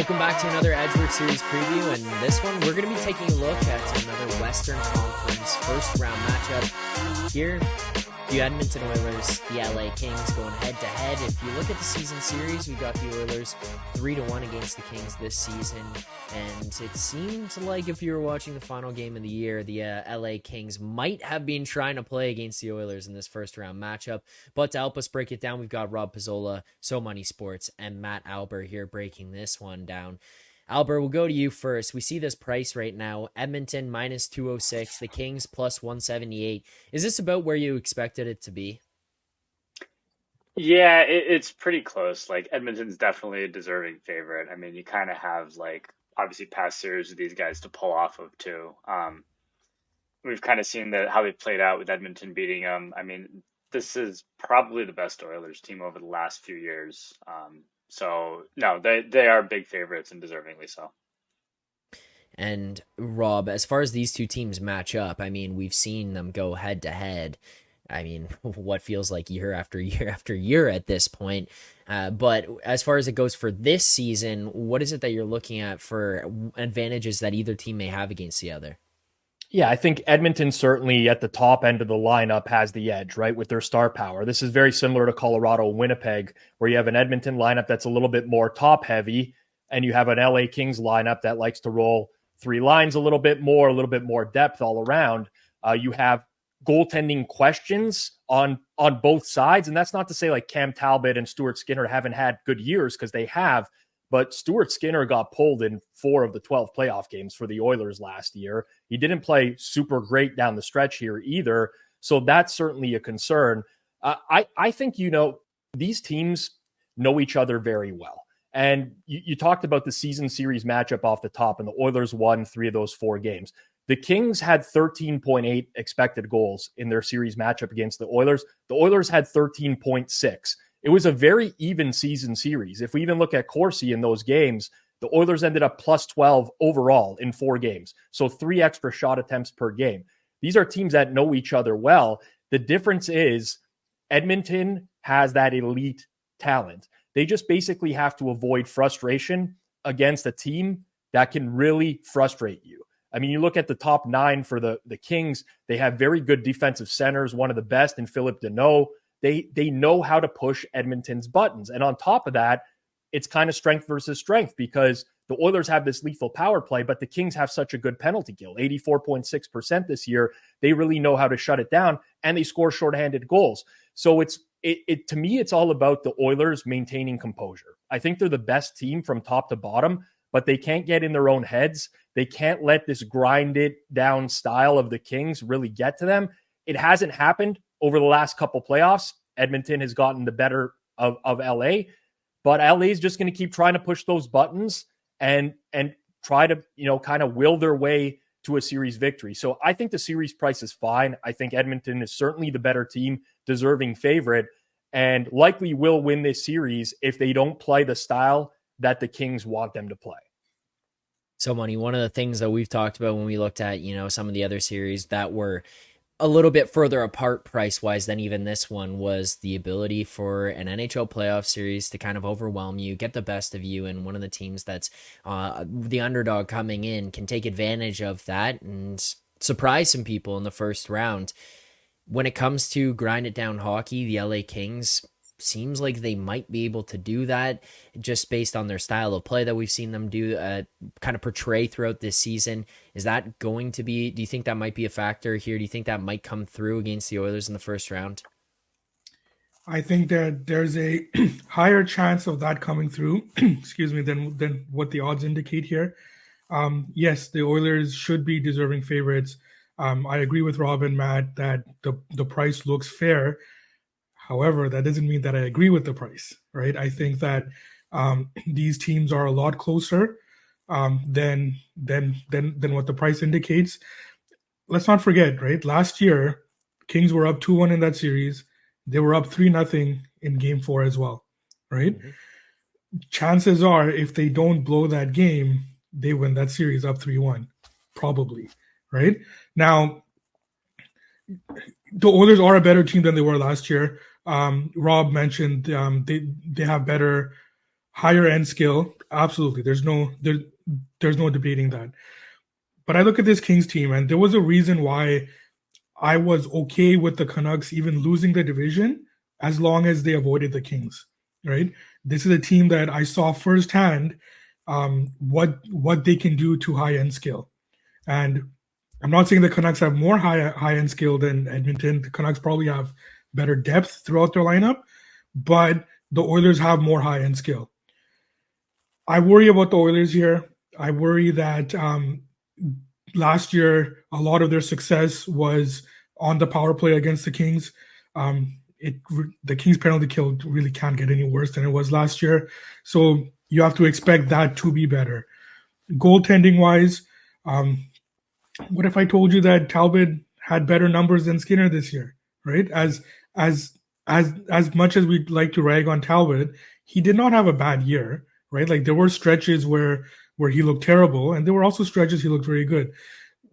Welcome back to another Edgeworth Series preview, and this one we're going to be taking a look at another Western Conference first round matchup here. The Edmonton Oilers, the LA Kings going head to head. If you look at the season series, we got the Oilers 3-1 against the Kings this season, and it seemed like if you were watching the final game of the year, the LA Kings might have been trying to play against the Oilers in this first round matchup. But to help us break it down, we've got Rob Pizzola, So Money Sports, and Matt Alber here breaking this one down. Alber, we'll go to you first. We see this price right now. Edmonton minus 206, the Kings plus 178. Is this about where you expected it to be? Yeah, it's pretty close. Like Edmonton's definitely a deserving favorite. I mean, you kind of have like obviously past series of these guys to pull off of too. We've kind of seen how they played out with Edmonton beating them. I mean, this is probably the best Oilers team over the last few years. So no, they are big favorites and deservingly so. And Rob, as far as these two teams match up, I mean, we've seen them go head to head. I mean, what feels like year after year after year at this point. But as far as it goes for this season, what is it that you're looking at for advantages that either team may have against the other? Yeah, I think Edmonton certainly at the top end of the lineup has the edge, right, with their star power. This is very similar to Colorado, Winnipeg, where you have an Edmonton lineup that's a little bit more top heavy, and you have an LA Kings lineup that likes to roll three lines a little bit more depth all around. You have goaltending questions on both sides, and that's not to say like Cam Talbot and Stuart Skinner haven't had good years, because they have. But Stuart Skinner got pulled in 4 of the 12 playoff games for the Oilers last year. He didn't play super great down the stretch here either. So that's certainly a concern. I think, these teams know each other very well. And you talked about the season series matchup off the top, and the Oilers won 3 of those 4 games. The Kings had 13.8 expected goals in their series matchup against the Oilers. The Oilers had 13.6. It was a very even season series. If we even look at Corsi in those games, the Oilers ended up plus 12 overall in 4 games. So 3 extra shot attempts per game. These are teams that know each other well. The difference is Edmonton has that elite talent. They just basically have to avoid frustration against a team that can really frustrate you. I mean, you look at the top 9 for the Kings, they have very good defensive centers, one of the best in Philip Deneau. They know how to push Edmonton's buttons. And on top of that, it's kind of strength versus strength, because the Oilers have this lethal power play, but the Kings have such a good penalty kill, 84.6% this year. They really know how to shut it down, and they score shorthanded goals. So to me, it's all about the Oilers maintaining composure. I think they're the best team from top to bottom, but they can't get in their own heads. They can't let this grind it down style of the Kings really get to them. It hasn't happened over the last couple playoffs. Edmonton has gotten the better of LA, but LA is just going to keep trying to push those buttons and try to, kind of will their way to a series victory. So I think the series price is fine. I think Edmonton is certainly the better team, deserving favorite, and likely will win this series if they don't play the style that the Kings want them to play. So, Money, one of the things that we've talked about when we looked at, some of the other series that were a little bit further apart price-wise than even this one was the ability for an NHL playoff series to kind of overwhelm you, get the best of you, and one of the teams that's the underdog coming in can take advantage of that and surprise some people in the first round. When it comes to grind it down hockey, the LA Kings seems like they might be able to do that just based on their style of play that we've seen them do kind of portray throughout this season. Is that going to be, do you think that might be a factor here? Do you think that might come through against the Oilers in the first round? I think that there's a higher chance of that coming through, excuse me, than what the odds indicate here. Yes, the Oilers should be deserving favorites. I agree with Rob and Matt that the price looks fair. However, that doesn't mean that I agree with the price, right? I think that these teams are a lot closer than what the price indicates. Let's not forget, right? Last year, Kings were up 2-1 in that series. They were up 3-0 in Game 4 as well, right? Mm-hmm. Chances are, if they don't blow that game, they win that series up 3-1, probably, right? Now, the Oilers are a better team than they were last year. Rob mentioned they have better higher end skill, absolutely. There's no debating that. But I look at this Kings team, and there was a reason why I was okay with the Canucks even losing the division as long as they avoided the Kings. Right? This is a team that I saw firsthand what they can do to high end skill. And I'm not saying the Canucks have more high end skill than Edmonton. The Canucks probably have better depth throughout their lineup, but the Oilers have more high end skill. I worry about the Oilers here. I worry that last year a lot of their success was on the power play against the Kings. The Kings penalty kill really can't get any worse than it was last year. So you have to expect that to be better. Goaltending wise, what if I told you that Talbot had better numbers than Skinner this year? Right? As much as we'd like to rag on Talbot, he did not have a bad year. Right? Like there were stretches where he looked terrible, and there were also stretches he looked very good.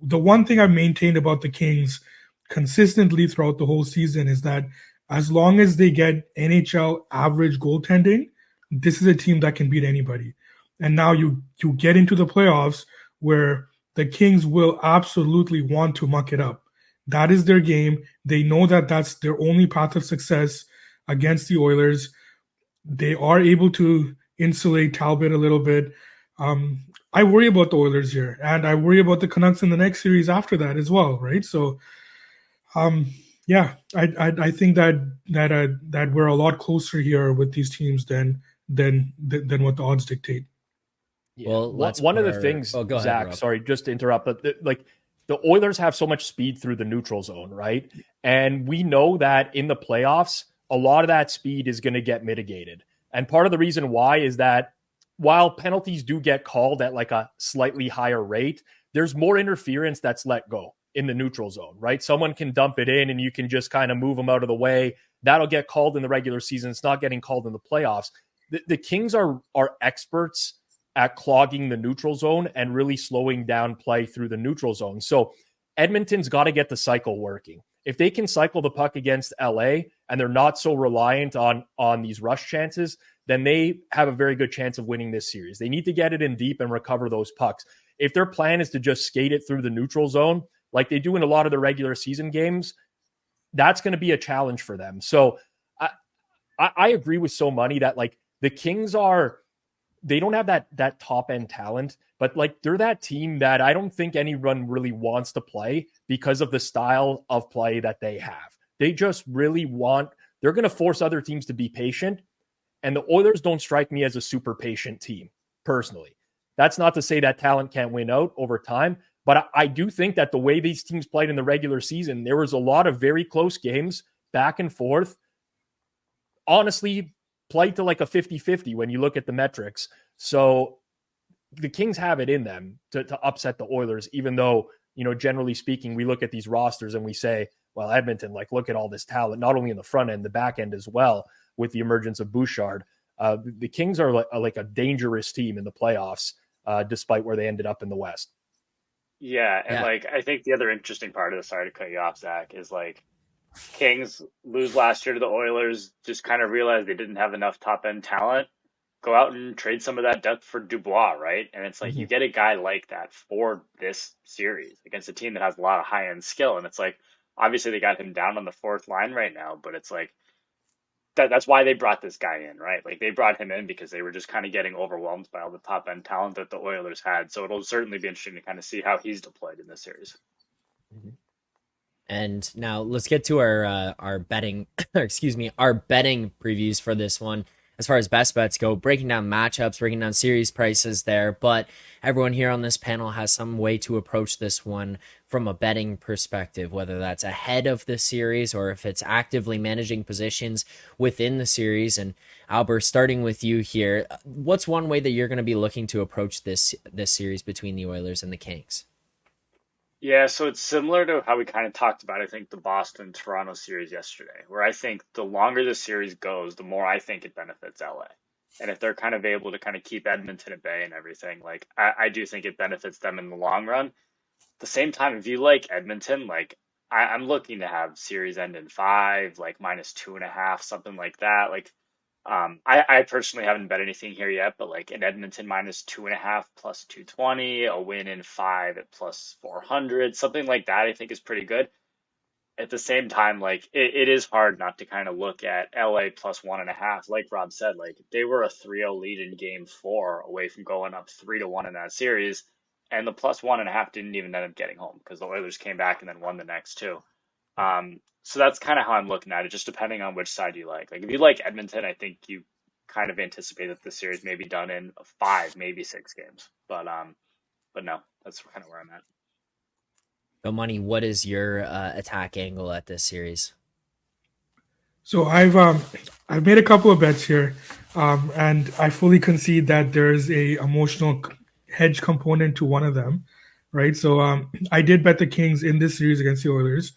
The one thing I've maintained about the Kings consistently throughout the whole season is that as long as they get NHL average goaltending, this is a team that can beat anybody. And now you get into the playoffs where the Kings will absolutely want to muck it up. That is their game. They know that that's their only path of success against the Oilers. They are able to insulate Talbot a little bit. I worry about the Oilers here, and I worry about the Canucks in the next series after that as well, right? So, yeah, I think that we're a lot closer here with these teams than what the odds dictate. Yeah. Well, one of the things, go ahead, Zach, Rob. sorry, just to interrupt, but the Oilers have so much speed through the neutral zone, right? And we know that in the playoffs, a lot of that speed is going to get mitigated. And part of the reason why is that while penalties do get called at like a slightly higher rate, there's more interference that's let go in the neutral zone, right? Someone can dump it in and you can just kind of move them out of the way. That'll get called in the regular season. It's not getting called in the playoffs. The Kings are experts at clogging the neutral zone and really slowing down play through the neutral zone. So Edmonton's got to get the cycle working. If they can cycle the puck against LA and they're not so reliant on these rush chances, then they have a very good chance of winning this series. They need to get it in deep and recover those pucks. If their plan is to just skate it through the neutral zone, like they do in a lot of the regular season games, that's going to be a challenge for them. So I agree with So Money that like the Kings they don't have that top end talent, but like they're that team that I don't think anyone really wants to play because of the style of play that they have. They just really they're going to force other teams to be patient. And the Oilers don't strike me as a super patient team, personally. That's not to say that talent can't win out over time, but I do think that the way these teams played in the regular season, there was a lot of very close games, back and forth. Honestly, played to like a 50-50 when you look at the metrics. So the Kings have it in them to upset the Oilers, even though, generally speaking, we look at these rosters and we say, well, Edmonton, like, look at all this talent, not only in the front end, the back end as well, with the emergence of Bouchard. The Kings are like a dangerous team in the playoffs, despite where they ended up in the West. Yeah, and like I think the other interesting part of this, sorry to cut you off, Zach, is like Kings lose last year to the Oilers, just kind of realized they didn't have enough top end talent. Go out and trade some of that depth for Dubois, right? And it's like you get a guy like that for this series against a team that has a lot of high end skill. And it's like obviously they got him down on the fourth line right now, but it's like that's why they brought this guy in, right? Like they brought him in because they were just kind of getting overwhelmed by all the top end talent that the Oilers had. So it'll certainly be interesting to kind of see how he's deployed in this series. And now let's get to our betting, our betting previews for this one. As far as best bets go, breaking down matchups, breaking down series prices there. But everyone here on this panel has some way to approach this one from a betting perspective, whether that's ahead of the series or if it's actively managing positions within the series. And Alber, starting with you here, what's one way that you're going to be looking to approach this series between the Oilers and the Kings? Yeah, so it's similar to how we kind of talked about, I think, the Boston-Toronto series yesterday, where I think the longer the series goes, the more I think it benefits LA. And if they're kind of able to kind of keep Edmonton at bay and everything, like I do think it benefits them in the long run. At the same time, if you like Edmonton, like I'm looking to have series end in 5, like -2.5, something like that. Like I personally haven't bet anything here yet, but like an Edmonton minus 2.5 plus 220, a win in 5 at plus 400, something like that, I think is pretty good. At the same time, like it is hard not to kind of look at LA plus 1.5. Like Rob said, like they were a 3-0 lead in game four away from going up 3-1 in that series. And the plus 1.5 didn't even end up getting home because the Oilers came back and then won the next two. So that's kind of how I'm looking at it, just depending on which side you like. Like if you like Edmonton, I think you kind of anticipate that the series may be done in 5, maybe 6 games. But no, that's kind of where I'm at. But Money, what is your attack angle at this series? So I've made a couple of bets here, and I fully concede that there's a emotional hedge component to one of them, right? So I did bet the Kings in this series against the Oilers.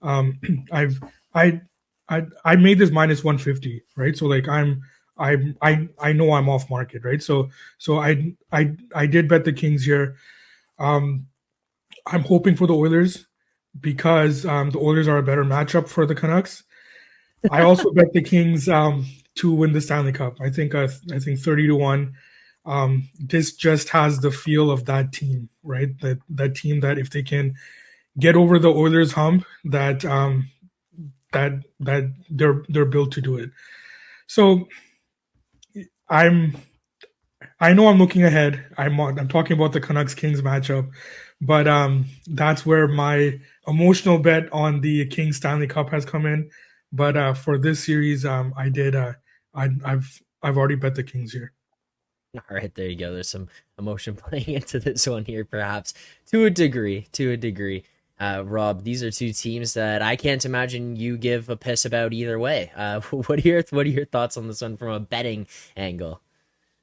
Um, I've I made this minus 150, right? So like I know I'm off market, right? So I did bet the Kings here. Um, I'm hoping for the Oilers because the Oilers are a better matchup for the Canucks. I also bet the Kings to win the Stanley Cup. I think 30-1. This just has the feel of that team, right? That team that if they can get over the Oilers hump, that they're built to do it. So I'm I know I'm looking ahead. I'm talking about the Canucks Kings matchup, but that's where my emotional bet on the Kings Stanley Cup has come in. But for this series, I've already bet the Kings here. All right, there you go. There's some emotion playing into this one here, perhaps to a degree. To a degree, Rob, these are two teams that I can't imagine you give a piss about either way. What are your thoughts on this one from a betting angle?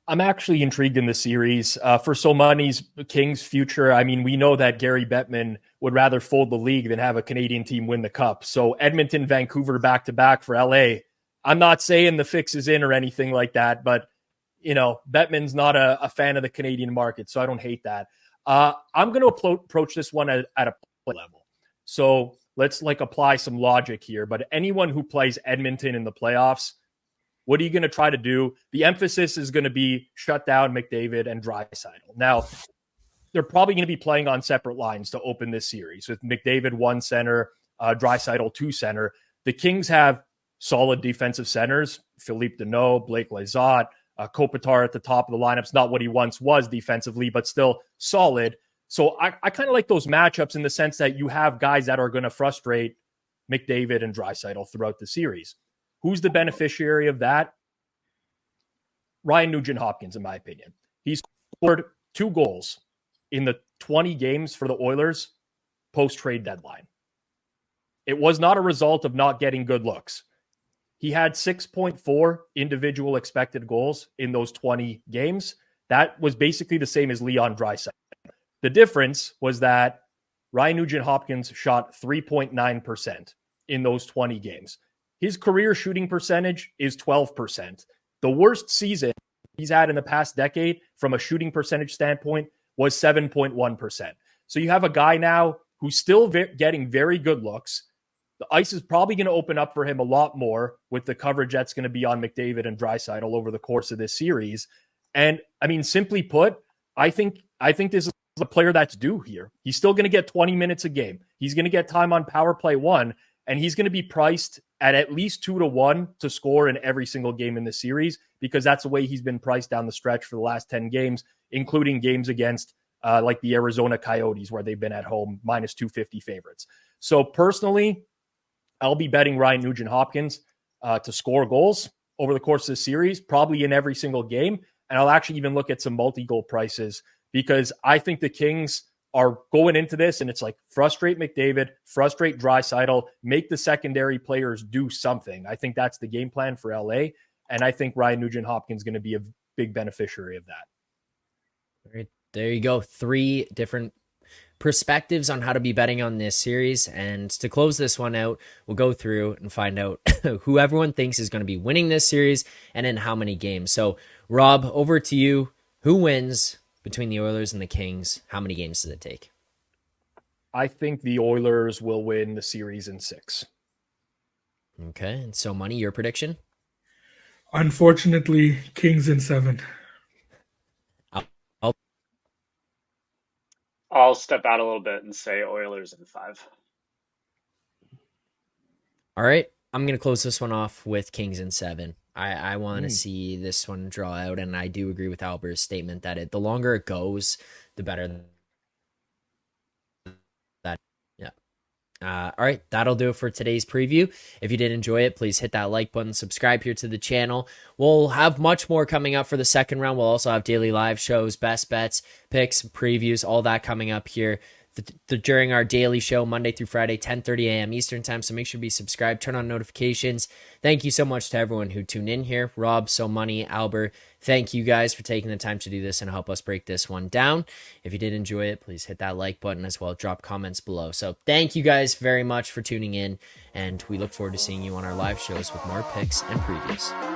I'm actually intrigued in the series. For Somani's Kings future, I mean, we know that Gary Bettman would rather fold the league than have a Canadian team win the cup. So Edmonton, Vancouver back-to-back for LA. I'm not saying the fix is in or anything like that, but, Bettman's not a fan of the Canadian market, so I don't hate that. I'm going to approach this one at a play level. So let's apply some logic here. But anyone who plays Edmonton in the playoffs, what are you going to try to do? The emphasis is going to be shut down McDavid and Draisaitl. Now, they're probably going to be playing on separate lines to open this series with McDavid 1 center, Draisaitl 2 center. The Kings have solid defensive centers, Philippe Deneau, Blake Lizotte, Kopitar at the top of the lineups, not what he once was defensively, but still solid. So I kind of like those matchups in the sense that you have guys that are going to frustrate McDavid and Draisaitl throughout the series. Who's the beneficiary of that? Ryan Nugent-Hopkins, in my opinion. He's scored 2 goals in the 20 games for the Oilers post-trade deadline. It was not a result of not getting good looks. He had 6.4 individual expected goals in those 20 games. That was basically the same as Leon Draisaitl. The difference was that Ryan Nugent-Hopkins shot 3.9% in those 20 games. His career shooting percentage is 12%. The worst season he's had in the past decade from a shooting percentage standpoint was 7.1%. So you have a guy now who's still getting very good looks. The ice is probably going to open up for him a lot more with the coverage that's going to be on McDavid and Draisaitl over the course of this series. And I mean, simply put, I think this is a player that's due here. He's still going to get 20 minutes a game. He's going to get time on power play 1, and he's going to be priced at least 2-1 to score in every single game in the series because that's the way he's been priced down the stretch for the last 10 games, including games against like the Arizona Coyotes where they've been at home minus 250 favorites. So personally, I'll be betting Ryan Nugent-Hopkins to score goals over the course of the series, probably in every single game. And I'll actually even look at some multi-goal prices because I think the Kings are going into this and it's like frustrate McDavid, frustrate Draisaitl, make the secondary players do something. I think that's the game plan for LA. And I think Ryan Nugent-Hopkins is going to be a big beneficiary of that. All right, there you go. 3 different perspectives on how to be betting on this series. And to close this one out, we'll go through and find out who everyone thinks is going to be winning this series and in how many games. So Rob, over to you. Who wins between the Oilers and the Kings? How many games does it take? I think the Oilers will win the series in 6. Okay. And so Money, your prediction? Unfortunately, Kings in 7. I'll I'll step out a little bit and say Oilers in 5. All right, I'm going to close this one off with Kings in 7. I want to see this one draw out, and I do agree with Alber's statement that the longer it goes, the better. That yeah. All right, that'll do it for today's preview. If you did enjoy it, please hit that like button, subscribe here to the channel. We'll have much more coming up for the second round. We'll also have daily live shows, best bets, picks, previews, all that coming up here during our daily show, Monday through Friday, 10:30 a.m. Eastern time. So make sure to be subscribed, turn on notifications. Thank you so much to everyone who tuned in here. Rob, So Money, Alber, thank you guys for taking the time to do this and help us break this one down. If you did enjoy it, please hit that like button as well. Drop comments below. So thank you guys very much for tuning in, and we look forward to seeing you on our live shows with more picks and previews.